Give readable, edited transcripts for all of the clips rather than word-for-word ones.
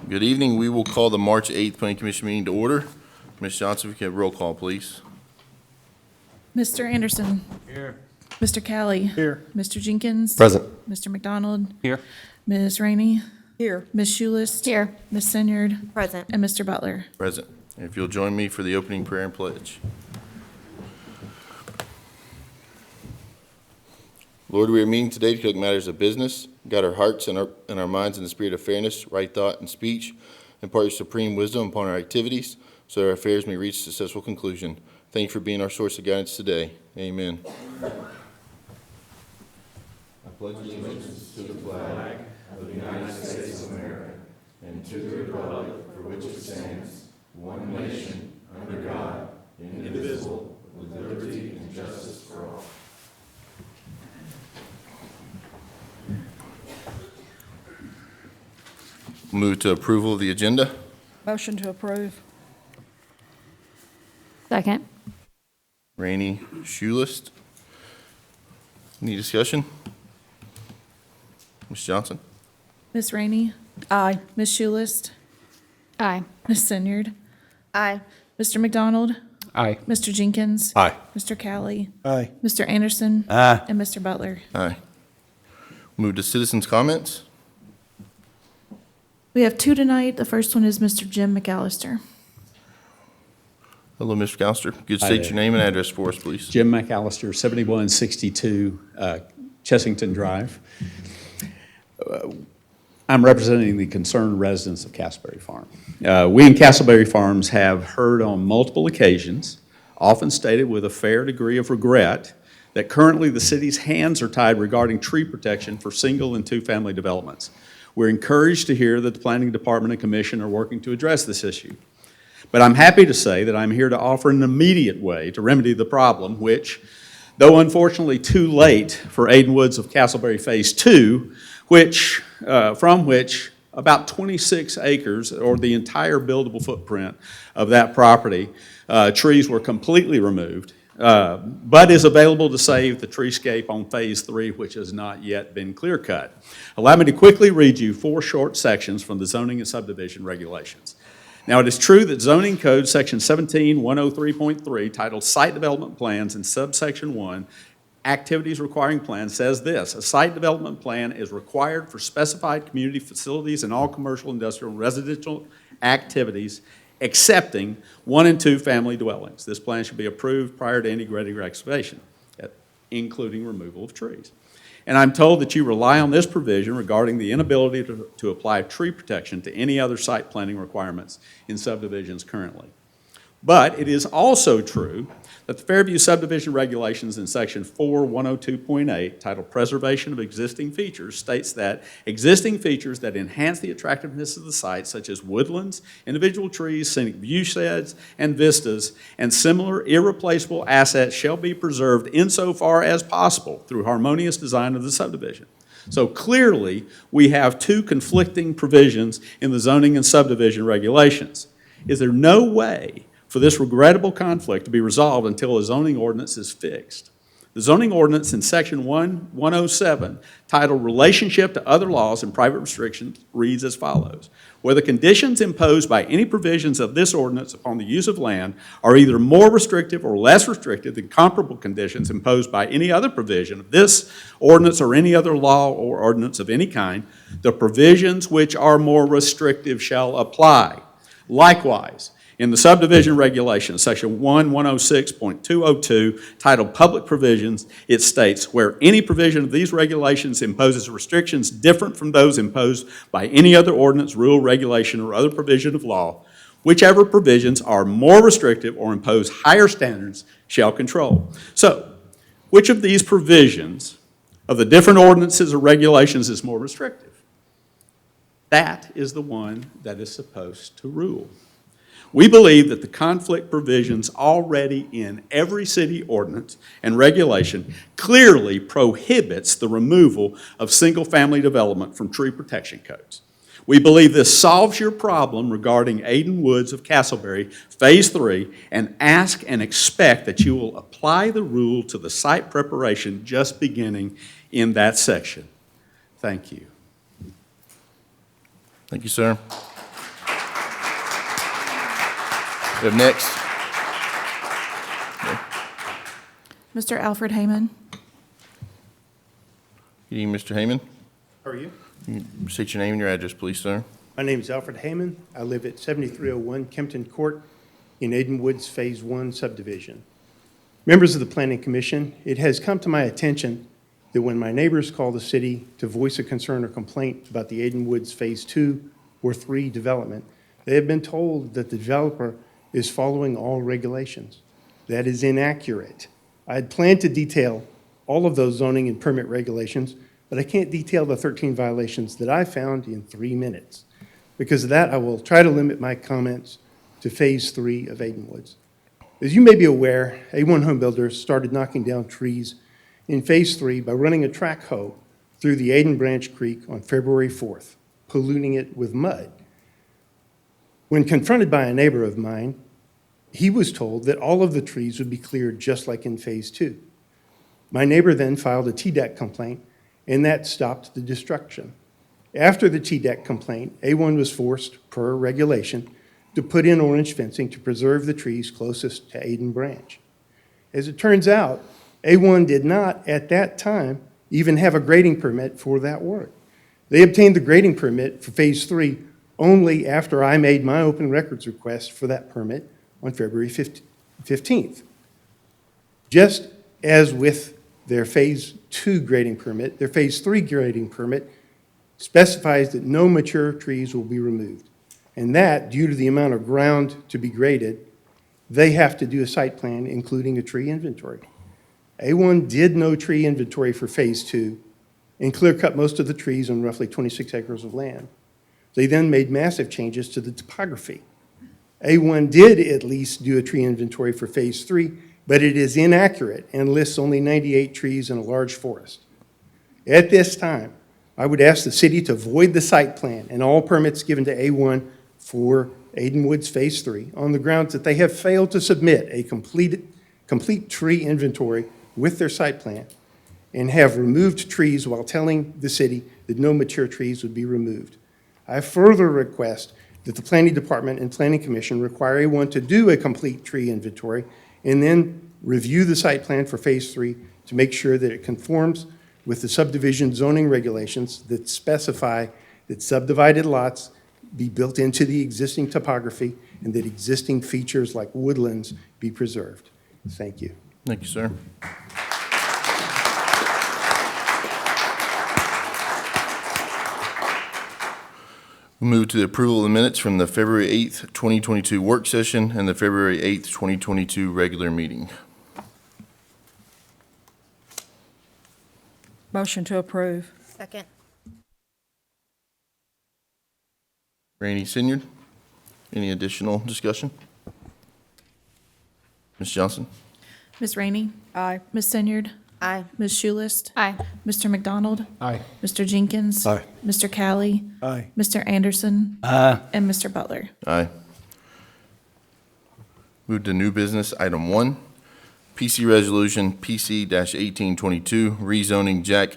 Good evening. We will call the March 8th Planning Commission meeting to order. Ms. Johnson, if you can have roll call, please. Mr. Anderson. Here. Mr. Callie. Here. Mr. Jenkins. Present. Mr. McDonald. Here. Ms. Rainey. Here. Ms. Schulist. Here. Ms. Senyard. Present. And Mr. Butler. Present. And if you'll join me for the opening prayer and pledge. Lord, we are meeting today to conduct matters of business, guide our hearts and our minds in the spirit of fairness, right thought, and speech, impart your supreme wisdom upon our activities, so that our affairs may reach a successful conclusion. Thank you for being our source of guidance today. Amen. I pledge allegiance to the flag of the United States of America and to the republic for which it stands, one nation, under God, indivisible, with liberty and justice for all. Move to approval of the agenda. Motion to approve. Second. Rainey, Schulist. Any discussion? Ms. Johnson? Ms. Rainey. Aye. Ms. Schulist. Aye. Ms. Senyard. Aye. Mr. McDonald. Aye. Mr. Jenkins. Aye. Mr. Callie. Aye. Mr. Anderson. Aye. And Mr. Butler. Aye. Move to citizens' comments. We have two tonight. The first one is Mr. Jim McAllister. Hello, Mr. Callister. Could you Hi state there. your name and address for us, please? Jim McAllister, 7162 Chessington Drive. I'm representing the concerned residents of Castleberry Farm. We in Castleberry Farms have heard on multiple occasions, often stated with a fair degree of regret, that currently the city's hands are tied regarding tree protection for single and two-family developments. We're encouraged to hear that the Planning Department and Commission are working to address this issue. But I'm happy to say that I'm here to offer an immediate way to remedy the problem, which, though unfortunately too late for Aiden Woods of Castleberry Phase 2, from which about 26 acres, or the entire buildable footprint of that property, trees were completely removed, but is available to save the treescape on Phase 3, which has not yet been clear-cut. Allow me to quickly read you 4 short sections from the zoning and subdivision regulations. Now, it is true that zoning code section 17103.3, titled Site Development Plans, in subsection 1, Activities Requiring Plans, says this: a site development plan is required for specified community facilities and all commercial, industrial, and residential activities excepting 1 and 2 family dwellings. This plan should be approved prior to any grading or excavation, including removal of trees. And I'm told that you rely on this provision regarding the inability to apply tree protection to any other site planning requirements in subdivisions currently. But it is also true that the Fairview subdivision regulations in section 4102.8, titled Preservation of Existing Features, states that existing features that enhance the attractiveness of the site, such as woodlands, individual trees, scenic view sheds, and vistas, and similar irreplaceable assets shall be preserved insofar as possible through harmonious design of the subdivision. So clearly, we have 2 conflicting provisions in the zoning and subdivision regulations. Is there no way for this regrettable conflict to be resolved until a zoning ordinance is fixed? The zoning ordinance in section 107, titled Relationship to Other Laws and Private Restrictions, reads as follows: where the conditions imposed by any provisions of this ordinance upon the use of land are either more restrictive or less restrictive than comparable conditions imposed by any other provision of this ordinance or any other law or ordinance of any kind, the provisions which are more restrictive shall apply. Likewise, in the subdivision regulations, section 1106.202, titled Public Provisions, it states, where any provision of these regulations imposes restrictions different from those imposed by any other ordinance, rule, regulation, or other provision of law, whichever provisions are more restrictive or impose higher standards shall control. So, which of these provisions of the different ordinances or regulations is more restrictive? That is the one that is supposed to rule. We believe that the conflict provisions already in every city ordinance and regulation clearly prohibits the removal of single-family development from tree protection codes. We believe this solves your problem regarding Aiden Woods of Castleberry, Phase 3, and ask and expect that you will apply the rule to the site preparation just beginning in that section. Thank you. Thank you, sir. We have next, Mr. Alfred Hayman. good evening, Mr. Hayman. How are you? State your name and your address, please, sir. My name is Alfred Hayman. I live at 7301 Kempton Court in Aiden Woods Phase 1 subdivision. Members of the Planning Commission, it has come to my attention that when my neighbors call the city to voice a concern or complaint about the Aiden Woods Phase 2 or 3 development, they have been told that the developer is following all regulations. That is inaccurate. I had planned to detail all of those zoning and permit regulations, but I can't detail the 13 violations that I found in 3 minutes. Because of that, I will try to limit my comments to Phase 3 of Aiden Woods. As you may be aware, A1 Home Builders started knocking down trees in Phase 3 by running a track hoe through the Aiden Branch Creek on February 4th, polluting it with mud. When confronted by a neighbor of mine, he was told that all of the trees would be cleared just like in Phase 2. My neighbor then filed a TDEC complaint, and that stopped the destruction. After the TDEC complaint, A1 was forced, per regulation, to put in orange fencing to preserve the trees closest to Aiden Branch. As it turns out, A1 did not, at that time, even have a grading permit for that work. They obtained the grading permit for Phase 3 only after I made my open records request for that permit on February 15th. Just as with their Phase 2 grading permit, their Phase 3 grading permit specifies that no mature trees will be removed. And that, due to the amount of ground to be graded, they have to do a site plan, including a tree inventory. A1 did no tree inventory for Phase 2 and clear-cut most of the trees on roughly 26 acres of land. They then made massive changes to the topography. A1 did at least do a tree inventory for Phase 3, but it is inaccurate and lists only 98 trees in a large forest. At this time, I would ask the city to void the site plan and all permits given to A1 for Aiden Woods Phase 3 on the grounds that they have failed to submit a complete tree inventory with their site plan and have removed trees while telling the city that no mature trees would be removed. I further request that the Planning Department and Planning Commission require A1 to do a complete tree inventory and then review the site plan for Phase 3 to make sure that it conforms with the subdivision zoning regulations that specify that subdivided lots be built into the existing topography and that existing features like woodlands be preserved. Thank you. Thank you, sir. We move to the approval of the minutes from the February 8th, 2022 work session and the February 8th, 2022 regular meeting. Motion to approve. Second. Rainey Senyard, any additional discussion? Ms. Johnson? Ms. Rainey. Aye. Ms. Senyard. Aye. Ms. Schulist. Aye. Mr. McDonald. Aye. Mr. Jenkins. Aye. Mr. Callie. Aye. Mr. Anderson. Aye. And Mr. Butler. Aye. Move to new business, item 1, PC Resolution PC-1822, rezoning Jack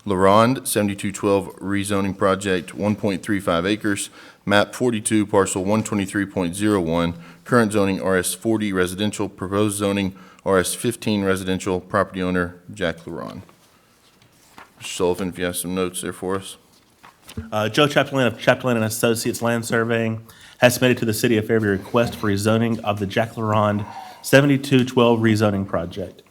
LaRonde, 7212 rezoning project, 1.35 acres, map 42, parcel 123.01, current zoning RS40 residential, proposed zoning RS15 residential, property owner Jack LaRonde. Mr. Sullivan, if you have some notes there for us. Joe Chapdelaine of Chapdelaine and Associates Land Surveying has submitted to the City of Fairview a request for rezoning of the Jack LaRonde 7212 rezoning project.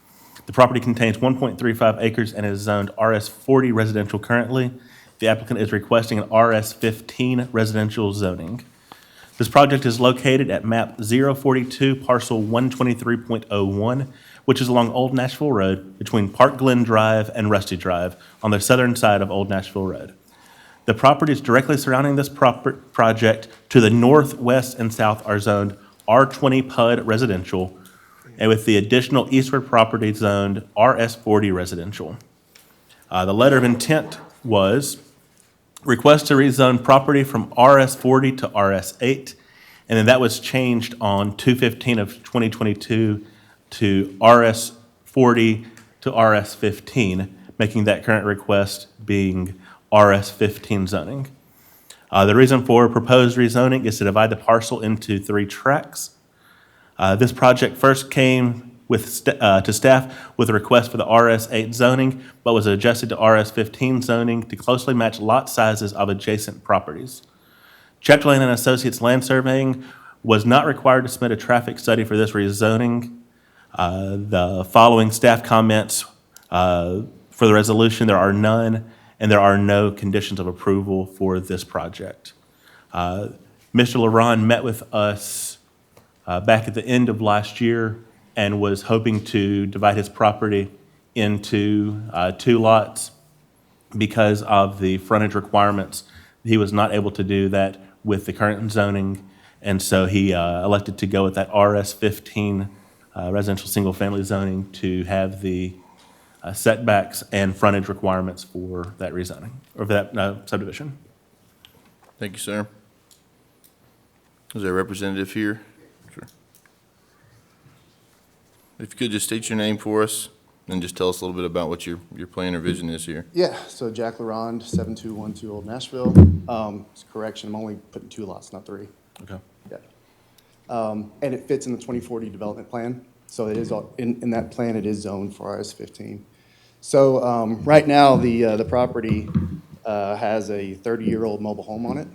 The property contains 1.35 acres and is zoned RS40 residential currently. The applicant is requesting an RS15 residential zoning. This project is located at map 042, parcel 123.01, which is along Old Nashville Road between Park Glen Drive and Rusty Drive on the southern side of Old Nashville Road. The properties directly surrounding this project to the northwest and south are zoned R20 PUD residential, and with the additional eastward property zoned RS40 residential. The letter of intent was request to rezone property from RS40 to RS8, and then that was changed on 2/15 of 2022 to RS40 to RS15, making that current request being RS15 zoning. The reason for proposed rezoning is to divide the parcel into 3 tracts. This project first came to staff with a request for the RS8 zoning, but was adjusted to RS15 zoning to closely match lot sizes of adjacent properties. Chapter Lane and Associates Land Surveying was not required to submit a traffic study for this rezoning. The following staff comments for the resolution, there are none, and there are no conditions of approval for this project. Mr. LaRon met with us back at the end of last year and was hoping to divide his property into 2 lots. Because of the frontage requirements, he was not able to do that with the current zoning, and so he elected to go with that RS15 residential single-family zoning to have the setbacks and frontage requirements for that rezoning, or for that subdivision. Thank you, sir. Is there a representative here? Sure. If you could just state your name for us and just tell us a little bit about what your plan or vision is here. Yeah, so Jack LaRonde, 7212 Old Nashville. It's a correction, I'm only putting 2 lots, not 3. Okay. Yeah. And it fits in the 2040 development plan. So it is, in that plan, it is zoned for RS15. So right now, the property has a 30-year-old mobile home on it.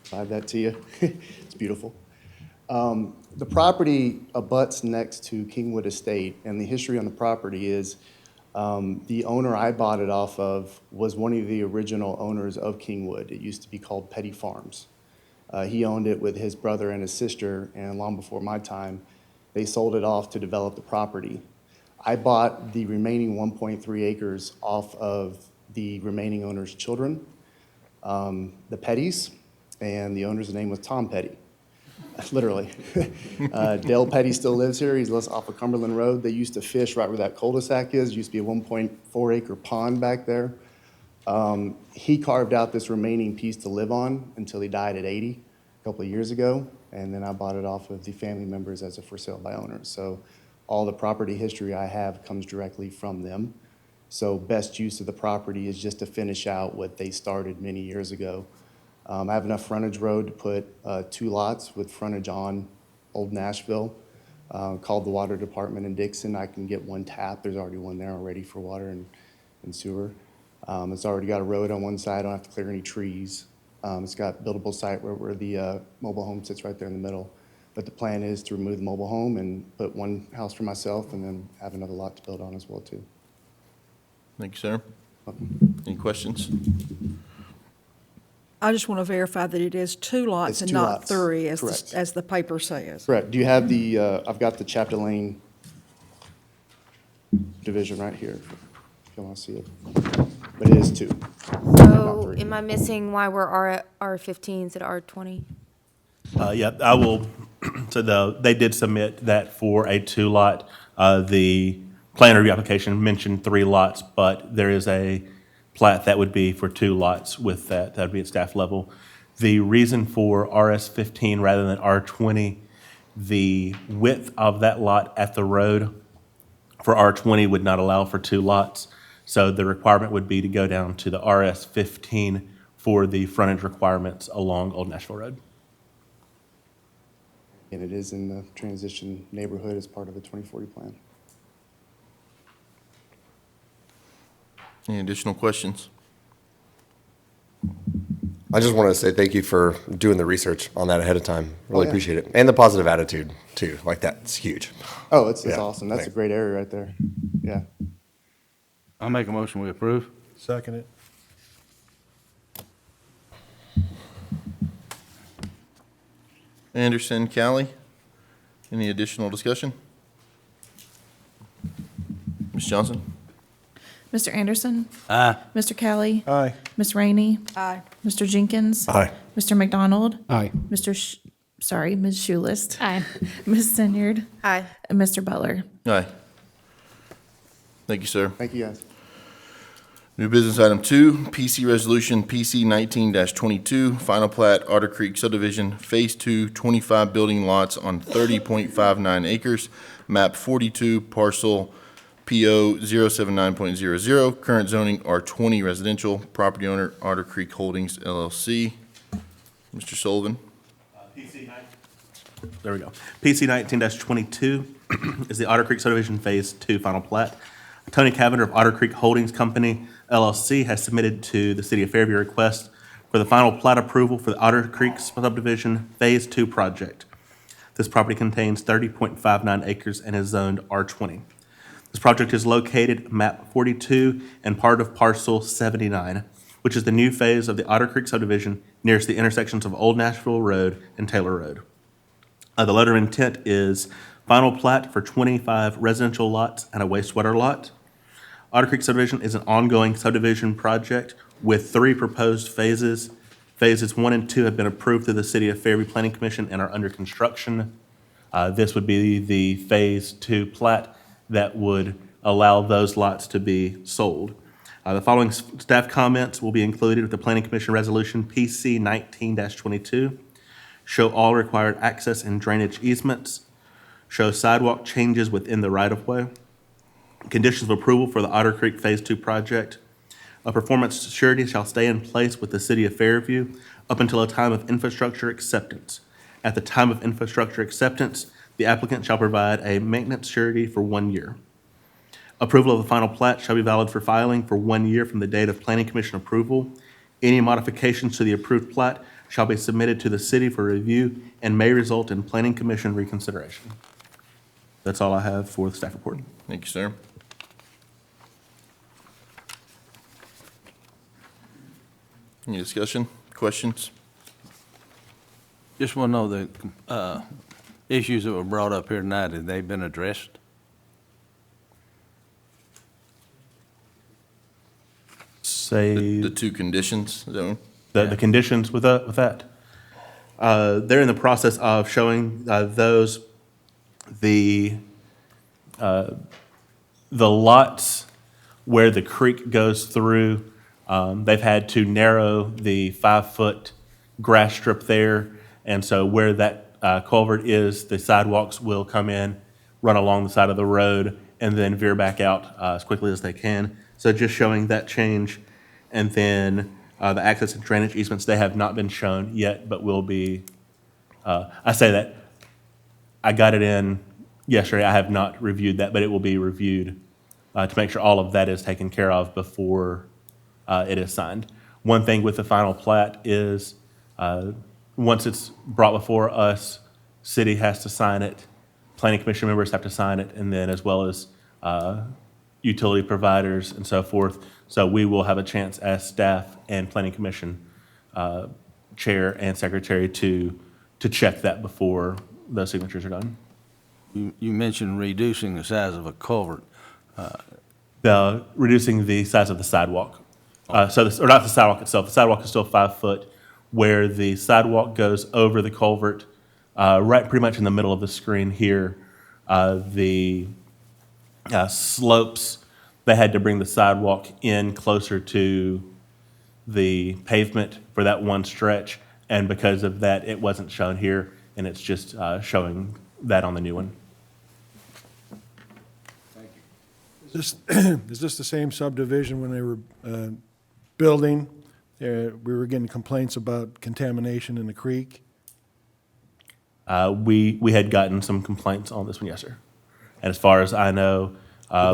Slide that to you. It's beautiful. The property abuts next to Kingwood Estate, and the history on the property is the owner I bought it off of was one of the original owners of Kingwood. It used to be called Petty Farms. He owned it with his brother and his sister, and long before my time, they sold it off to develop the property. I bought the remaining 1.3 acres off of the remaining owner's children, the Pettys, and the owner's name was Tom Petty. Literally. Dale Petty still lives here. He's off of Cumberland Road. They used to fish right where that cul-de-sac is. Used to be a 1.4 acre pond back there. He carved out this remaining piece to live on until he died at 80 a couple of years ago. And then I bought it off of the family members as a for sale by owner. So all the property history I have comes directly from them. So best use of the property is just to finish out what they started many years ago. I have enough frontage road to put 2 lots with frontage on Old Nashville. Called the water department in Dixon. I can get 1 tap. There's already one there already for water and sewer. It's already got a road on one side. I don't have to clear any trees. It's got buildable site where the mobile home sits right there in the middle. But the plan is to remove the mobile home and put 1 house for myself and then have another lot to build on as well too. Thank you, sir. Any questions? I just want to verify that it is 2 lots It's and 2 not lots, 3, correct. as the paper says. Correct. Do you have the, I've got the Chapter Lane division right here, if you want to see it. But it is 2. So three. am I missing why we're R15 instead of R20? Yeah, I will, so they did submit that for a 2-lot. The plan review application mentioned 3 lots, but there is a plat that would be for 2 lots with that. That would be at staff level. The reason for RS15 rather than R20, the width of that lot at the road for R20 would not allow for 2 lots. So the requirement would be to go down to the RS15 for the frontage requirements along Old Nashville Road. And it is in the transition neighborhood as part of the 2040 plan. Any additional questions? I just wanted to say thank you for doing the research on that ahead of time. Really yeah. appreciate it. And the positive attitude, too. Like, that's huge. Oh, it's Yeah. awesome. That's a great area right there. Yeah. I'll make a motion, we approve. Second it. Anderson, Callie, any additional discussion? Ms. Johnson? Mr. Anderson? Aye. Mr. Kelly? Aye. Ms. Rainey? Aye. Mr. Jenkins? Aye. Mr. McDonald? Aye. Ms. Schulist? Aye. Ms. Senyard? Aye. And Mr. Butler? Aye. Thank you, sir. Thank you, guys. New business item 2, PC Resolution PC 19-22, Final Plat, Otter Creek Subdivision, Phase 2, 25 building lots on 30.59 acres, map 42, parcel PO 079.00, current zoning R20 residential, property owner Otter Creek Holdings LLC. Mr. Sullivan. There we go. PC 19-22 is the Otter Creek subdivision Phase 2 final plat. Tony Cavender of Otter Creek Holdings Company LLC has submitted to the City of Fairview a request for the final plat approval for the Otter Creek subdivision Phase 2 project. This property contains 30.59 acres and is zoned R20. This project is located map 42 and part of parcel 79, which is the new phase of the Otter Creek subdivision nearest the intersections of Old Nashville Road and Taylor Road. The letter of intent is final plat for 25 residential lots and a wastewater lot. Otter Creek subdivision is an ongoing subdivision project with 3 proposed phases. Phases 1 and 2 have been approved through the City of Fairview Planning Commission and are under construction. This would be the Phase 2 plat that would allow those lots to be sold. The following staff comments will be included with the Planning Commission Resolution PC 19-22. Show all required access and drainage easements. Show sidewalk changes within the right-of-way. Conditions of approval for the Otter Creek Phase 2 project. A performance surety shall stay in place with the City of Fairview up until a time of infrastructure acceptance. At the time of infrastructure acceptance, the applicant shall provide a maintenance surety for 1 year. Approval of the final plat shall be valid for filing for 1 year from the date of Planning Commission approval. Any modifications to the approved plat shall be submitted to the city for review and may result in Planning Commission reconsideration. That's all I have for the staff report. Thank you, sir. Any discussion, questions? Just want to know the issues that were brought up here tonight, have they been addressed? Say. The 2 conditions, is that one? The conditions with that. They're in the process of showing those, the lots where the creek goes through. They've had to narrow the 5-foot grass strip there, and so where that culvert is, the sidewalks will come in, run along the side of the road, and then veer back out as quickly as they can. So just showing that change. And then the access and drainage easements, they have not been shown yet, but will be, I say that, I got it in yesterday. I have not reviewed that, but it will be reviewed to make sure all of that is taken care of before it is signed. One thing with the final plat is, once it's brought before us, city has to sign it, planning commission members have to sign it, and then as well as utility providers and so forth. So we will have a chance as staff and planning commission chair and secretary to check that before those signatures are done. You mentioned reducing the size of a culvert. Reducing the size of the sidewalk. Or not the sidewalk itself. The sidewalk is still 5 foot. Where the sidewalk goes over the culvert, right pretty much in the middle of the screen here, the slopes, they had to bring the sidewalk in closer to the pavement for that one stretch. And because of that, it wasn't shown here, and it's just showing that on the new one. Is this the same subdivision when they were building? We were getting complaints about contamination in the creek? We had gotten some complaints on this one, yes, sir. And as far as I know,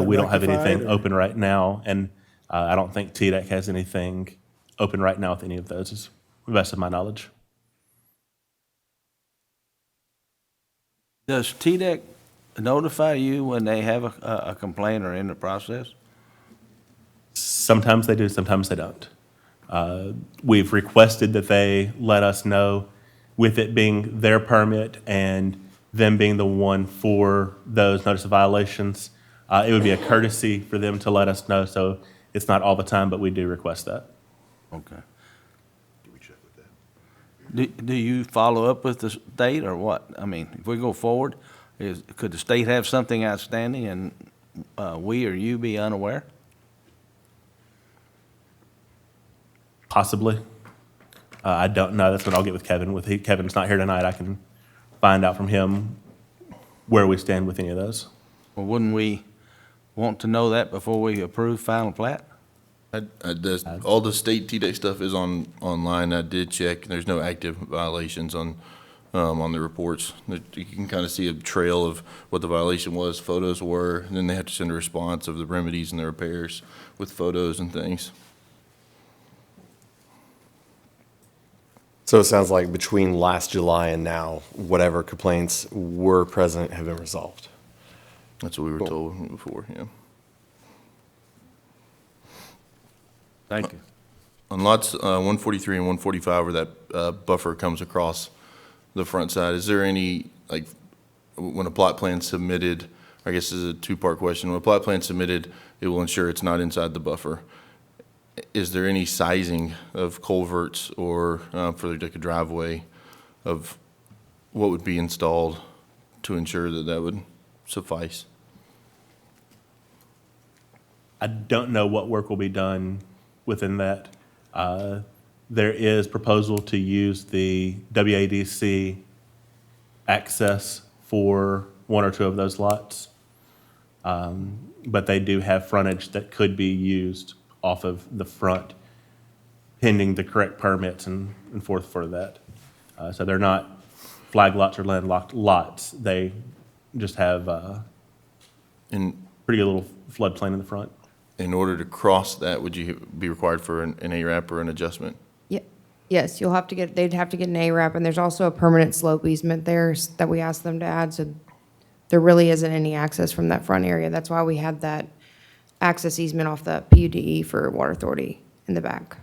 we don't have anything open right now, and I don't think TDEC has anything open right now with any of those, to the best of my knowledge. Does TDEC notify you when they have a complaint or in the process? Sometimes they do, sometimes they don't. We've requested that they let us know, with it being their permit and them being the one for those notice of violations. It would be a courtesy for them to let us know, so it's not all the time, but we do request that. Okay. Do you follow up with the state or what? I mean, if we go forward, could the state have something outstanding and we or you be unaware? Possibly. I don't know. That's what I'll get with Kevin. Kevin's not here tonight, I can find out from him where we stand with any of those. Well, wouldn't we want to know that before we approve final plat? All the state TDEC stuff is online. I did check. There's no active violations on on the reports. You can kind of see a trail of what the violation was, photos were, and then they have to send a response of the remedies and the repairs with photos and things. So it sounds like between last July and now, whatever complaints were present have been resolved. That's what we were told before, yeah. Thank you. On lots 143 and 145, where that buffer comes across the front side, is there any, like, when a plot plan submitted, I guess this is a two-part question, when a plot plan submitted, it will ensure it's not inside the buffer. Is there any sizing of culverts or for like a driveway of what would be installed to ensure that that would suffice? I don't know what work will be done within that. There is proposal to use the WADC access for one or two of those lots. But they do have frontage that could be used off of the front, pending the correct permits and forth for that. So they're not flag lots or landlocked lots. They just have In pretty good little floodplain in the front. in order to cross that, would you be required for an ARAP or an adjustment? Yes, they'd have to get an ARAP, and there's also a permanent slope easement there that we asked them to add, so there really isn't any access from that front area. That's why we had that access easement off the PUDE for Water Authority in the back.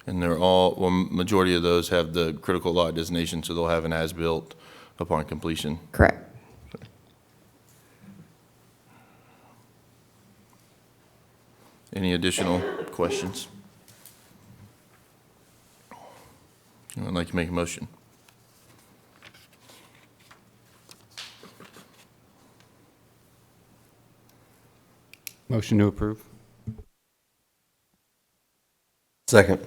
And they're all, well, majority of those have the critical lot designation, so they'll have an as-built upon completion. Correct. Any additional questions? I'd like to make a motion. Motion to approve. Second.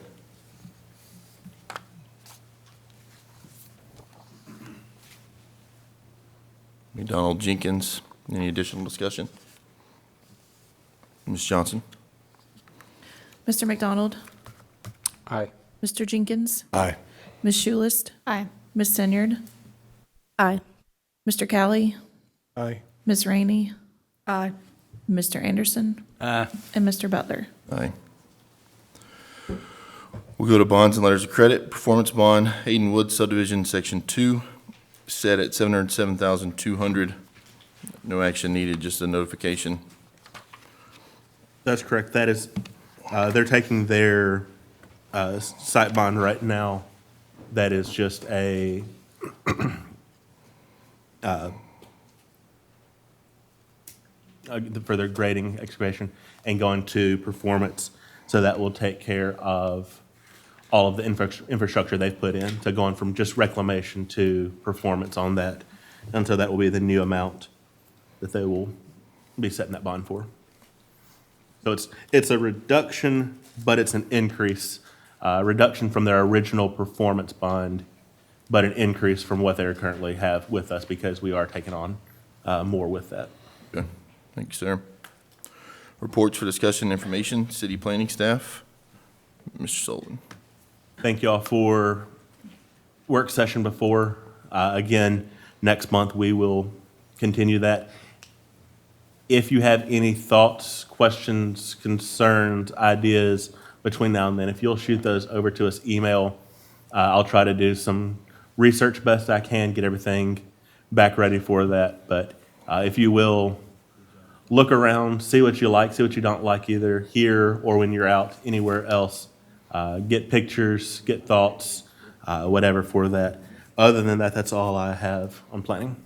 McDonald, Jenkins, any additional discussion? Ms. Johnson? Mr. McDonald? Aye. Mr. Jenkins? Aye. Ms. Schulist? Aye. Ms. Senyard? Aye. Mr. Kelly? Aye. Ms. Rainey? Aye. Mr. Anderson? Aye. And Mr. Butler? Aye. We'll go to bonds and letters of credit. Performance bond, Hayden Woods subdivision, section 2, set at $707,200. No action needed, just a notification. That's correct. That is, they're taking their site bond right now. That is just a for their grading excavation and going to performance. So that will take care of all of the infrastructure they've put in, to going from just reclamation to performance on that. And so that will be the new amount that they will be setting that bond for. So it's a reduction, but it's an increase. Reduction from their original performance bond, but an increase from what they currently have with us, because we are taking on more with that. Good. Thank you, sir. Reports for discussion and information, city planning staff. Mr. Sullivan. Thank you all for work session before. Again, next month we will continue that. If you have any thoughts, questions, concerns, ideas between now and then, if you'll shoot those over to us email, I'll try to do some research best I can, get everything back ready for that. But if you will look around, see what you like, see what you don't like, either here or when you're out anywhere else. Get pictures, get thoughts, whatever for that. Other than that, that's all I have on planning.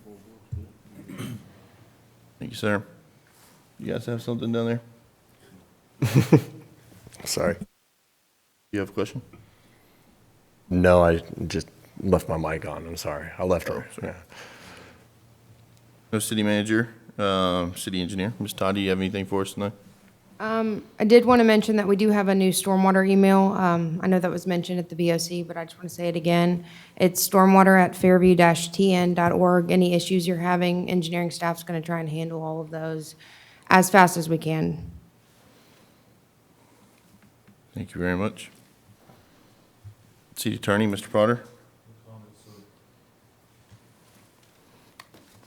Thank you, sir. You guys have something down there? Sorry. You have a question? No, I just left my mic on. I'm sorry. I left her. sorry. Yeah. No city manager, city engineer. Ms. Todd, do you have anything for us tonight? I did want to mention that we do have a new stormwater email. I know that was mentioned at the BOC, but I just want to say it again. It's stormwater@fairview-tn.org. Any issues you're having, engineering staff's going to try and handle all of those as fast as we can. Thank you very much. City Attorney, Mr. Potter.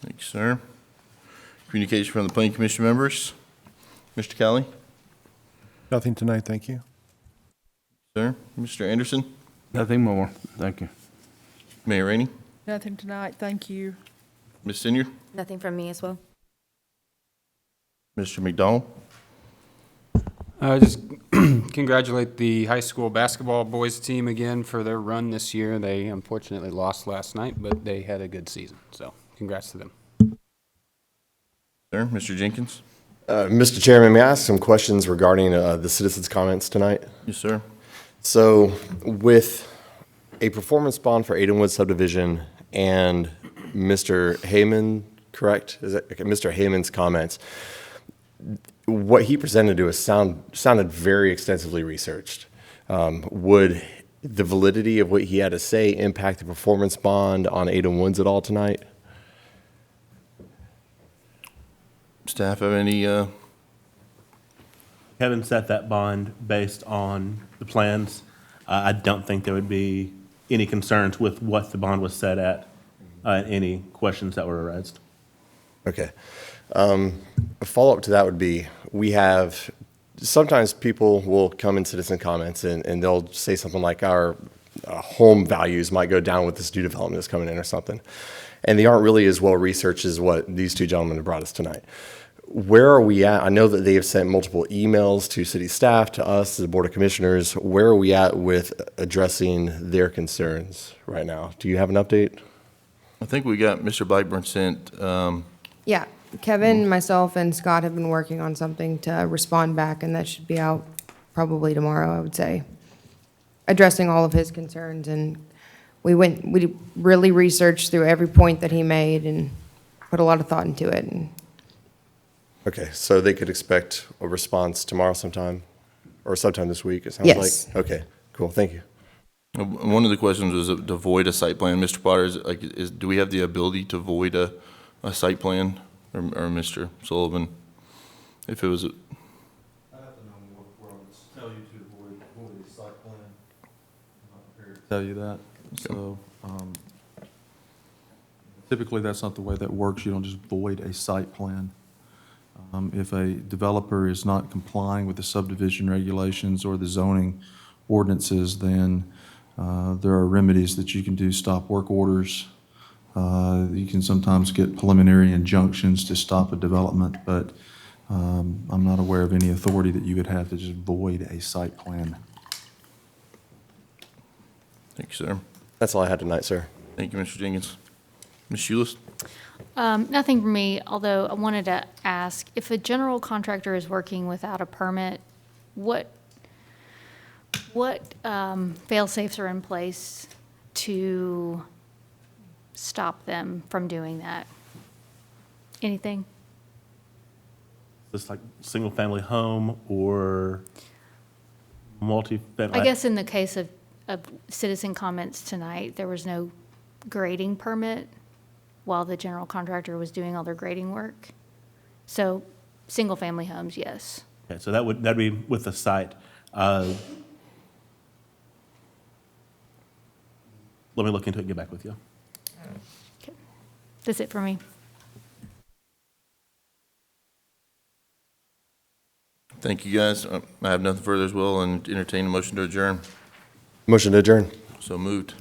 Thank you, sir. Communication from the Planning Commission members. Mr. Kelly? Nothing tonight, thank you. Sir? Mr. Anderson? Nothing more. Thank you. Mayor Rainey? Nothing tonight, thank you. Ms. Senior? Nothing from me as well. Mr. McDonald? Just congratulate the high school basketball boys team again for their run this year. They unfortunately lost last night, but they had a good season, so congrats to them. Sir? Mr. Jenkins? Mr. Chairman, may I ask some questions regarding the citizens' comments tonight? Yes, sir. So with a performance bond for Aidenwood subdivision and Mr. Heyman, correct? Is that okay, Mr. Heyman's comments? What he presented to us sounded very extensively researched. Would the validity of what he had to say impact the performance bond on Aidenwoods at all tonight? Staff have any, Kevin set that bond based on the plans. I don't think there would be any concerns with what the bond was set at, any questions that were raised. Okay. A follow-up to that would be, sometimes people will come in citizen comments and they'll say something like our home values might go down with this new development that's coming in or something. And they aren't really as well researched as what these two gentlemen have brought us tonight. Where are we at? I know that they have sent multiple emails to city staff, to us, to the Board of Commissioners. Where are we at with addressing their concerns right now? Do you have an update? I think we got Mr. Blackburn sent, Yeah, Kevin, myself, and Scott have been working on something to respond back, and that should be out probably tomorrow, I would say, addressing all of his concerns. And we really researched through every point that he made and put a lot of thought into it. And Okay, so they could expect a response tomorrow sometime, or sometime this week, it sounds Yes. like? Okay, cool, thank you. one of the questions was to void a site plan. Mr. Potter, do we have the ability to void a site plan? Or Mr. Sullivan? If it was, I have to know where I would tell you to avoid a site plan. I'm not prepared to tell you that. So typically, that's not the way that works. You don't just void a site plan. If a developer is not complying with the subdivision regulations or the zoning ordinances, then there are remedies that you can do, stop work orders. You can sometimes get preliminary injunctions to stop a development, but I'm not aware of any authority that you would have to just void a site plan. thank you, sir. That's all I had tonight, sir. Thank you, Mr. Jenkins. Ms. Shulis? Nothing for me, although I wanted to ask, if a general contractor is working without a permit, what fail-safes are in place to stop them from doing that? Anything? Just like single-family home or multi-family? I guess in the case of citizen comments tonight, there was no grading permit while the general contractor was doing all their grading work. So, single-family homes, yes. Okay, so that'd be with the site. Let me look into it and get back with you. Okay. That's it for me. Thank you, guys. I have nothing further as well, and entertain a motion to adjourn. Motion to adjourn. So moved.